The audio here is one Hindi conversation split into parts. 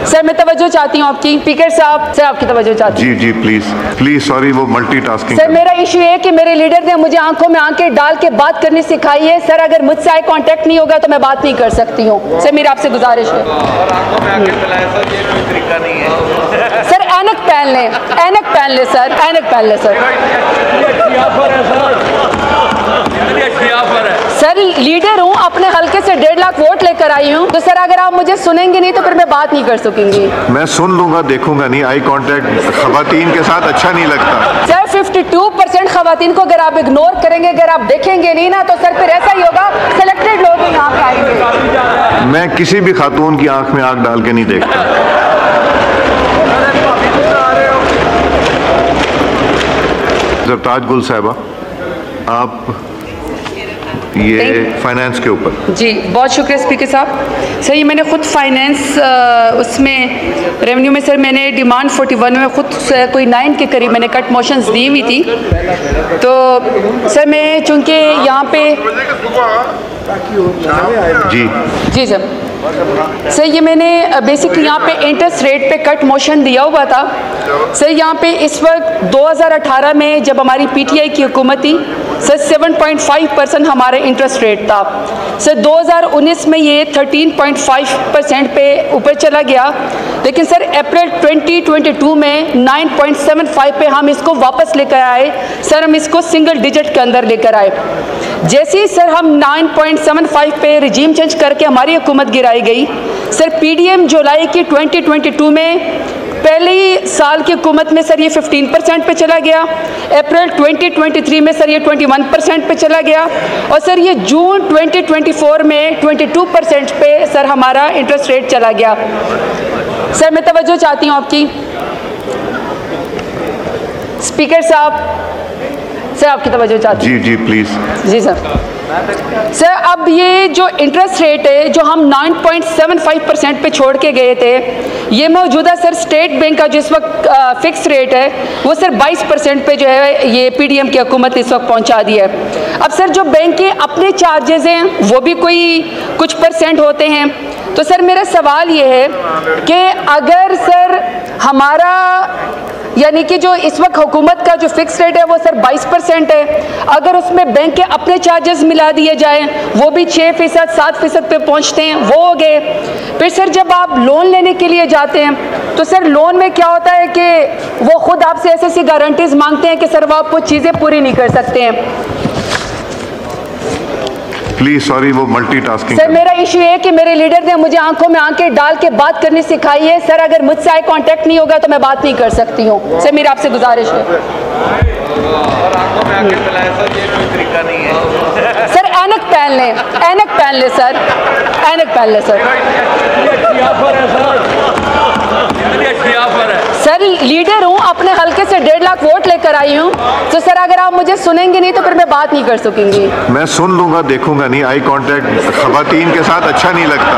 सर मैं तवज्जो चाहती हूँ आपकी। स्पीकर साहब, सर आपकी तवज्जो चाहती हूँ। जी प्लीज प्लीज, सॉरी वो मल्टीटास्किंग। सर मेरा इशू है कि मेरे लीडर ने मुझे आंखों में आंखें डाल के बात करनी सिखाई है। सर अगर मुझसे आई कांटेक्ट नहीं होगा तो मैं बात नहीं कर सकती हूँ। सर मेरी आपसे गुजारिश है। सर ऐनक पहन लें, ऐनक पहन ले सर, ऐनक पहन ले सर। सर लीडर हूँ, अपने हल्के से 1.5 लाख वोट लेकर आई हूँ, तो सर अगर आप मुझे सुनेंगे नहीं तो फिर मैं बात नहीं कर सकूंगी। मैं सुन लूंगा, देखूंगा नहीं। आई कांटेक्ट खवातीन के साथ अच्छा नहीं लगता। सर 52% खवातीन को अगर आप इग्नोर करेंगे, अगर आप देखेंगे नहीं ना, तो सर फिर ऐसा ही होगा सिलेक्टेड लोग यहाँ पे आएंगे। मैं किसी भी खातून की आंख में आग डाल के नहीं देखता। जरताज गुल साहिबा, आप ये फाइनेंस के ऊपर। जी बहुत शुक्रिया स्पीकर साहब। सर ये मैंने खुद फाइनेंस उसमें रेवेन्यू में सर मैंने डिमांड 41 में खुद कोई 9 के करीब मैंने कट मोशंस दी हुई थी। तो सर मैं चूँकि यहाँ पे जी सर ये मैंने बेसिकली यहाँ पे इंटरेस्ट रेट पे कट मोशन दिया हुआ था। सर यहाँ पे इस वक्त 2018 में जब हमारी पीटीआई की हुकूमत थी सर 7.5% हमारे इंटरेस्ट रेट था। सर 2019 में ये 13.5% पे ऊपर चला गया, लेकिन सर अप्रैल 2022 में 9.75 पे हम इसको वापस लेकर आए। सर हम इसको सिंगल डिजिट के अंदर लेकर आए। जैसे ही सर हम 9.75 पे रिजीम चेंज करके हमारी हुकूमत गिराई गई, सर पीडीएम जुलाई की 2022 में पहले साल की हुकूमत में सर ये 15% पे चला गया। अप्रैल 2023 में सर ये 21% पे चला गया और सर ये जून 2024 में 22% पे सर हमारा इंटरेस्ट रेट चला गया। सर मैं तवज्जो चाहती हूँ आपकी। स्पीकर साहब, सर आपकी तवज्जो चाहती हूँ। जी प्लीज। जी सर अब ये जो इंटरेस्ट रेट है जो हम 9.75% पे छोड़ के गए थे, ये मौजूदा सर स्टेट बैंक का जो इस वक्त फिक्स रेट है वो सर 22% पे जो है ये पीडीएम की हुकूमत इस वक्त पहुंचा दी है। अब सर जो बैंक के अपने चार्जेस हैं वो भी कोई कुछ परसेंट होते हैं। तो सर मेरा सवाल ये है कि अगर सर हमारा यानी कि जो इस वक्त हुकूमत का जो फिक्स रेट है वो सर 22% है, अगर उसमें बैंक के अपने चार्जेस मिला दिए जाएं वो भी 6%, 7% पे पहुंचते हैं, वो हो गए। फिर सर जब आप लोन लेने के लिए जाते हैं तो सर लोन में क्या होता है कि वो खुद आपसे ऐसी गारंटीज मांगते हैं कि सर वो आपको चीज़ें पूरी नहीं कर सकते हैं। प्लीज सॉरी वो मल्टीटास्किंग। सर मेरा इशू है कि मेरे लीडर ने मुझे आंखों में आंखें डाल के बात करनी सिखाई है। सर अगर मुझसे आई कांटेक्ट नहीं होगा तो मैं बात नहीं कर सकती हूँ। सर मेरी आपसे गुजारिश है। सर ऐनक पहन लें, ऐनक पहन ले सर, ऐनक पहन ले सर। सर लीडर हूँ, अपने हल्के से 1.5 लाख वोट लेकर आई हूँ, तो सर अगर आप मुझे सुनेंगे नहीं तो फिर मैं बात नहीं कर सकूंगी। मैं सुन लूंगा, देखूंगा नहीं। आई कांटेक्ट खवातीन के साथ अच्छा नहीं लगता।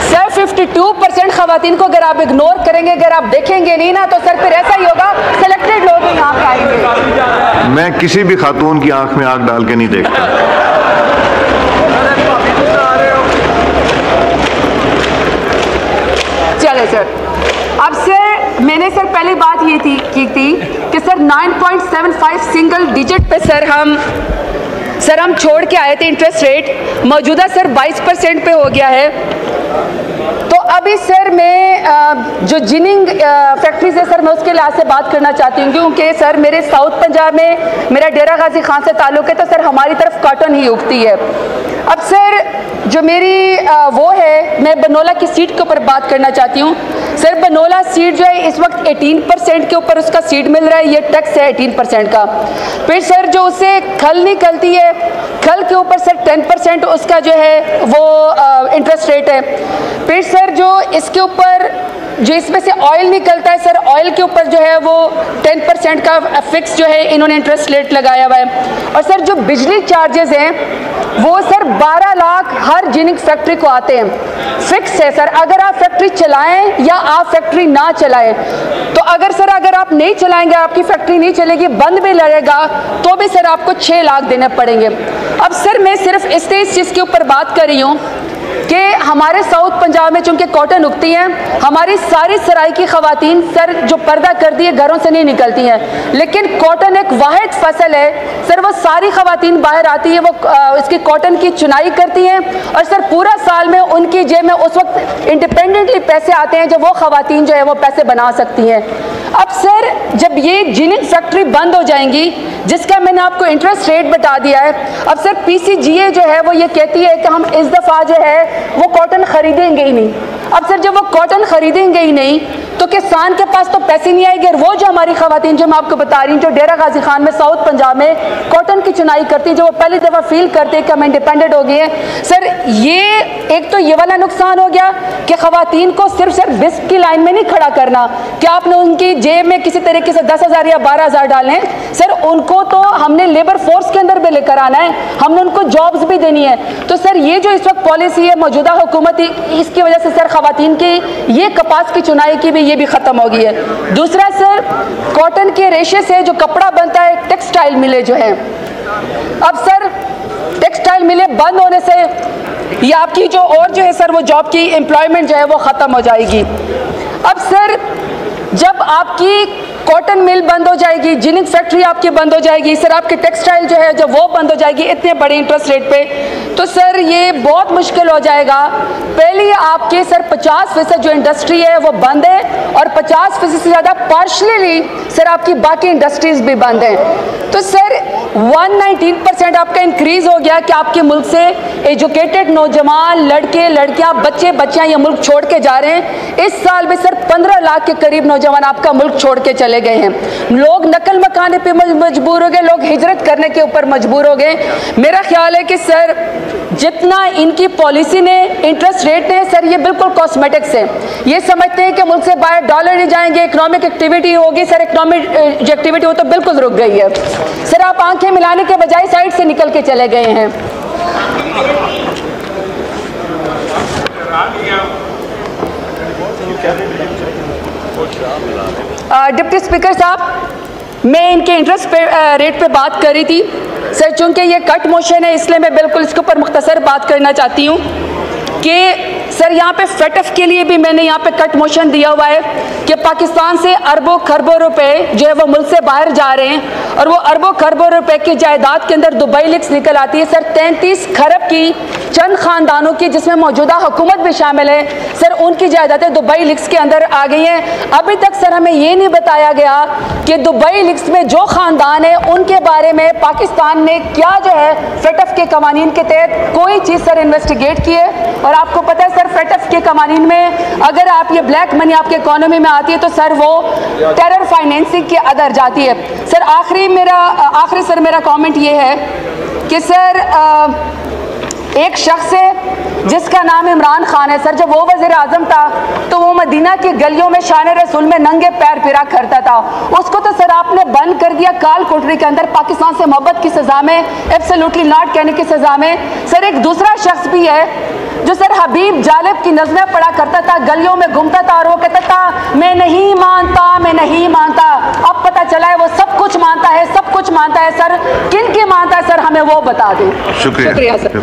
सर 52% खवातीन को अगर आप इग्नोर करेंगे, अगर आप देखेंगे नहीं ना, तो सर फिर ऐसा ही होगा सिलेक्टेड लोग यहाँ पे आएंगे। मैं किसी भी खातून की आंख में आग डाल के नहीं देखता। चले सर अब सर मैंने सर पहले बात ये थी कि सर 9.75 सिंगल डिजिट पे सर हम छोड़ के आए थे इंटरेस्ट रेट, मौजूदा सर 22% पे हो गया है। तो अभी सर मैं जो जिनिंग फैक्ट्रीज है सर मैं उसके लिहाज से बात करना चाहती हूँ, क्योंकि सर मेरे साउथ पंजाब में मेरा डेरा गाजी खान से ताल्लुक़ है, तो सर हमारी तरफ कॉटन ही उगती है। अब सर जो मेरी वो है, मैं बनोला की सीड के ऊपर बात करना चाहती हूँ। सर बनोला सीड जो है इस वक्त 18% के ऊपर उसका सीड मिल रहा है, ये टैक्स है 18% का। फिर सर जो उससे खल निकलती है, खल के ऊपर सर 10% उसका जो है वो इंटरेस्ट रेट है। फिर सर जो इसके ऊपर जो इसमें से ऑयल निकलता है सर, ऑयल के ऊपर जो है वो 10% का फिक्स जो है इन्होंने इंटरेस्ट रेट लगाया हुआ है। और सर जो बिजली चार्जेस हैं वो सर 12 लाख हर जिनिंग फैक्ट्री को आते हैं फिक्स है सर। अगर आप फैक्ट्री चलाएं या आप फैक्ट्री ना चलाएं, तो अगर आप नहीं चलाएंगे, आपकी फैक्ट्री नहीं चलेगी, बंद भी लगेगा, तो भी सर आपको 6 लाख देने पड़ेंगे। अब सर मैं सिर्फ इस चीज़ के ऊपर बात कर रही हूँ कि हमारे साउथ पंजाब में चूंकि कॉटन उगती हैं, हमारी सारी सराय की खवातीन सर जो पर्दा कर दिए घरों से नहीं निकलती हैं, लेकिन कॉटन एक वाहिद फसल है सर, वो सारी खवातीन बाहर आती है, वो इसकी कॉटन की चुनाई करती हैं और सर पूरा साल में उनकी जेब में उस वक्त इंडिपेंडेंटली पैसे आते हैं जब वो खवातीन जो है वो पैसे बना सकती हैं। अब सर जब ये जिनिंग फैक्ट्री बंद हो जाएंगी, जिसका मैंने आपको इंटरेस्ट रेट बता दिया है, अब सर PCGA जो है वो ये कहती है कि हम इस दफ़ा जो है वो कॉटन खरीदेंगे ही नहीं। अब सर जब वो कॉटन खरीदेंगे ही नहीं तो किसान के पास तो पैसे नहीं आएंगे, और वो जो हमारी खवातीन जो मैं आपको बता रही हूँ जो डेरा गाजी खान में साउथ पंजाब में कॉटन की चुनाई करती है, जो वो पहली दफ़ा फील करते हैं कि हम इंडिपेंडेंट हो गए हैं सर, ये एक तो ये वाला नुकसान हो गया कि खवातीन को सिर्फ बिस्क की लाइन में नहीं खड़ा करना कि आपने उनकी जेब में किसी तरीके से 10,000 या 12,000 डालें सर, उनको तो हमने लेबर फोर्स के अंदर भी लेकर आना है, हमने उनको जॉब्स भी देनी है। तो सर ये जो इस वक्त पॉलिसी है मौजूदा हुकूमत, इसकी वजह से सर खवातीन की ये कपास की चुनाई की भी ये भी ख़त्म हो गई है। दूसरा सर कॉटन के रेशे से जो कपड़ा बनता है, टेक्सटाइल मिलें जो है, अब सर टेक्सटाइल मिलें बंद होने से ये आपकी जो और जो है सर वो जॉब की एम्प्लॉयमेंट जो है वो ख़त्म हो जाएगी। अब सर जब आपकी कॉटन मिल बंद हो जाएगी, जिनिंग फैक्ट्री आपकी बंद हो जाएगी सर, आपकी टेक्सटाइल जो है जब वो बंद हो जाएगी इतने बड़े इंटरेस्ट रेट पे, तो सर ये बहुत मुश्किल हो जाएगा। पहले आपके सर 50% जो इंडस्ट्री है वो बंद है और 50% से ज़्यादा पार्शली सर आपकी बाकी इंडस्ट्रीज भी बंद हैं। तो सर 119% आपका इंक्रीज हो गया कि आपके मुल्क से एजुकेटेड नौजवान लड़के लड़कियां बच्चे बच्चियां ये मुल्क छोड़ के जा रहे हैं। इस साल भी सर 15 लाख के करीब नौजवान आपका मुल्क छोड़ के चले गए हैं। लोग नकल मकाने पे मजबूर हो गए, लोग हिजरत करने के ऊपर मजबूर हो गए। मेरा ख्याल है कि सर जितना इनकी पॉलिसी ने इंटरेस्ट रेट है सर ये बिल्कुल कॉस्मेटिक्स है, ये समझते हैं कि मुल्क से बाहर डॉलर नहीं जाएंगे, इकोनॉमिक एक्टिविटी होगी सर, इकोनॉमिक जो एक्टिविटी वो तो बिल्कुल रुक गई है सर, आप आंखें मिलाने के बजाय साइड से निकल के चले गए हैं। डिप्टी स्पीकर साहब, मैं इनके इंटरेस्ट रेट पे बात कर रही थी सर, चूंकि ये कट मोशन है इसलिए मैं बिल्कुल इसके ऊपर मुख्तसर बात करना चाहती हूँ कि सर यहाँ पे फेटफ के लिए भी मैंने यहाँ पे कट मोशन दिया हुआ है कि पाकिस्तान से अरबों खरबों रुपए जो है वो मुल्क से बाहर जा रहे हैं और वो अरबों खरबों रुपए की जायदाद के अंदर दुबई लीक्स निकल आती है सर, 33 खरब की चंद खानदानों की जिसमें मौजूदा हुकूमत भी शामिल है सर, उनकी जायदादें दुबई लीक्स के अंदर आ गई हैं। अभी तक सर हमें ये नहीं बताया गया कि दुबई लीक्स में जो खानदान है उनके बारे में पाकिस्तान ने क्या जो है फेटफ के कवानीन के तहत कोई चीज़ सर इन्वेस्टिगेट की है। और आपको पता है सर फेटफ के कवानीन में अगर आप ये ब्लैक मनी आपके इकोनॉमी में आती है तो सर वो टेरर फाइनेंसिंग के अंदर जाती है। सर आखिरी मेरा कमेंट ये है कि सर एक शख्स है जिसका नाम इमरान खान है सर, जब वो वज़ीर आज़म था तो वो मदीना की गलियों में शान रसूल में नंगे पैर फिरा करता था, उसको तो सर आपने बंद कर दिया काल कोठरी के अंदर पाकिस्तान से मोहब्बत की सज़ा में, एब्सोल्युटली नॉट कहने की सज़ा में। सर एक दूसरा शख्स भी है जो सर हबीब जालिब की नज़में पढ़ा करता था, गलियों में घूमता था और वो कहता था मैं नहीं मानता, मैं नहीं मानता। अब पता चला है वो सब कुछ मानता है, सब कुछ मानता है सर, किन की मानता है सर हमें वो बता दें। शुक्रिया सर।